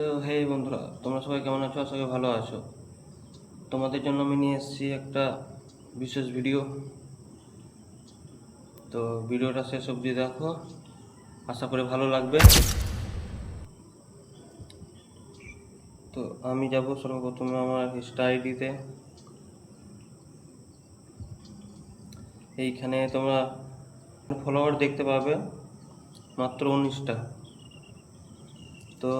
তো হে বন্ধুরা, তোমরা সবাই কেমন আছো? আশা করি ভালো আছো। তোমাদের জন্য আমি নিয়ে এসেছি একটা বিশেষ ভিডিও। তো ভিডিওটা শেষ অবধি দেখো, আশা করি ভালো লাগবে। তো আমি যাব সর্বপ্রথমে আমার ইনস্টা আইডিতে। এইখানে তোমরা ফলোয়ার দেখতে পাবে মাত্র 19টা। তো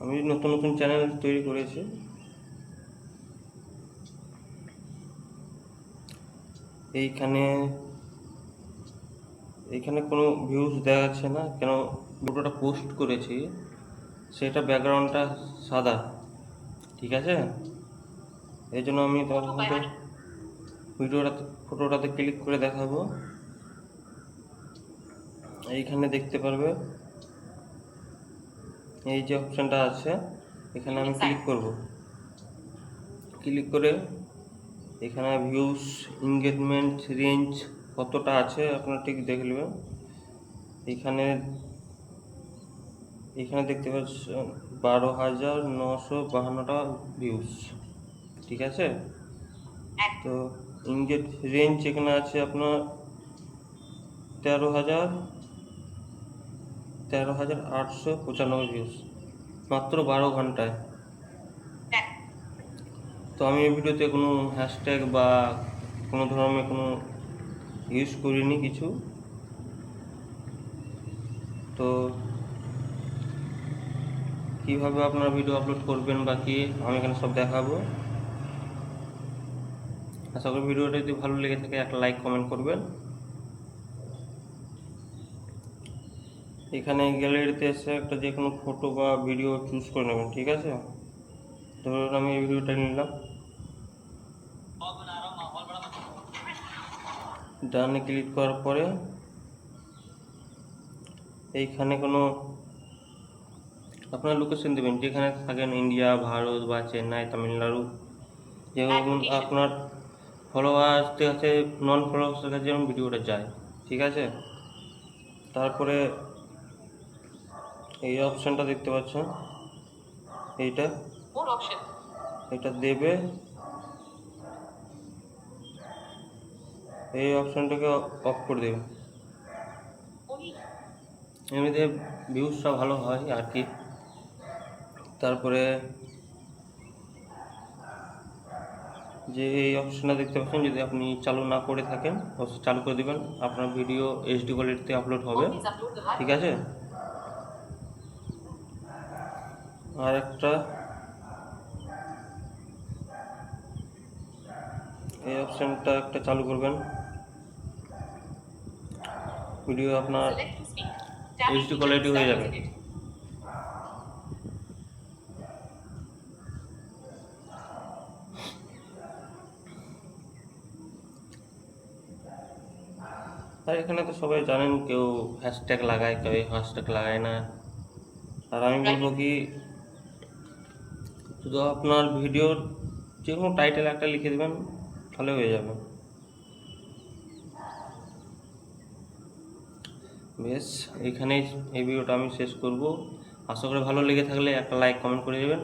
আমি নতুন নতুন চ্যানেল তৈরি করেছি। এইখানে এইখানে কোনো ভিউজ দেখাচ্ছে না কেন? ভিডিওটা পোস্ট করেছি সেটা ব্যাকগ্রাউন্ডটা সাদা, ঠিক আছে? এই জন্য আমি তোমাদের ফটোটাতে ক্লিক করে দেখাবো। এইখানে দেখতে পারবে এই যে অপশানটা আছে, এখানে আমি ক্লিক করব। ক্লিক করে এখানে ভিউস, এঙ্গেজমেন্ট, রেঞ্জ কতটা আছে আপনারা ঠিক দেখে নেবেন। এখানে এখানে দেখতে পাচ্ছেন 12,952টা ভিউস, ঠিক আছে? তো এঙ্গেজ রেঞ্জ এখানে আছে আপনার 13,895 ভিউস মাত্র 12 ঘন্টায়। তো আমি এই ভিডিওতে কোনো হ্যাশট্যাগ বা কোনো ধরনের কোনো ইউজ করিনি কিছু। তো কীভাবে আপনারা ভিডিও আপলোড করবেন বা কি, আমি এখানে সব দেখাবো। আশা করি ভিডিওটা যদি ভালো লেগে থাকে একটা লাইক কমেন্ট করবেন। এখানে গ্যালারিতে এসে একটা যে কোনো ফটো বা ভিডিও চুজ করে নেবেন, ঠিক আছে? ধরুন আমি এই ভিডিওটা নিলাম, ডানে ক্লিক করার পরে এইখানে কোনো আপনার লোকেশন দেবেন, যেখানে থাকেন, ইন্ডিয়া, ভারত বা চেন্নাই, তামিলনাড়ু। যেমন আপনার ফলোয়ার্সদের কাছে, নন ফলোয়ার্সদের কাছে যেমন ভিডিওটা যায়, ঠিক আছে? তারপরে এই অপশানটা দেখতে পাচ্ছেন, এটা দেবে। এই অপশানটাকে অফ করে দেবে, এমনিতে ভিউজটা ভালো হয় আর কি। তারপরে যে এই অপশানটা দেখতে পাচ্ছেন, যদি আপনি চালু না করে থাকেন অবশ্যই চালু করে দেবেন, আপনার ভিডিও এইচডি কোয়ালিটিতে আপলোড হবে, ঠিক আছে? আর একটা এই অপশানটা একটা চালু করবেন, ভিডিও আপনার এইচডি কোয়ালিটি হয়ে যাবে। আর এখানে তো সবাই জানেন, কেউ হ্যাশট্যাগ লাগায়, কেউ হ্যাশট্যাগ লাগায় না। আর আমি বলবো কি, শুধু আপনার ভিডিওর যে কোনো টাইটেল একটা লিখে দেবেন, তাহলে হয়ে যাবে। বেশ, এইখানেই এই ভিডিওটা আমি শেষ করব। আশা করি ভালো লেগে থাকলে একটা লাইক কমেন্ট করে দেবেন।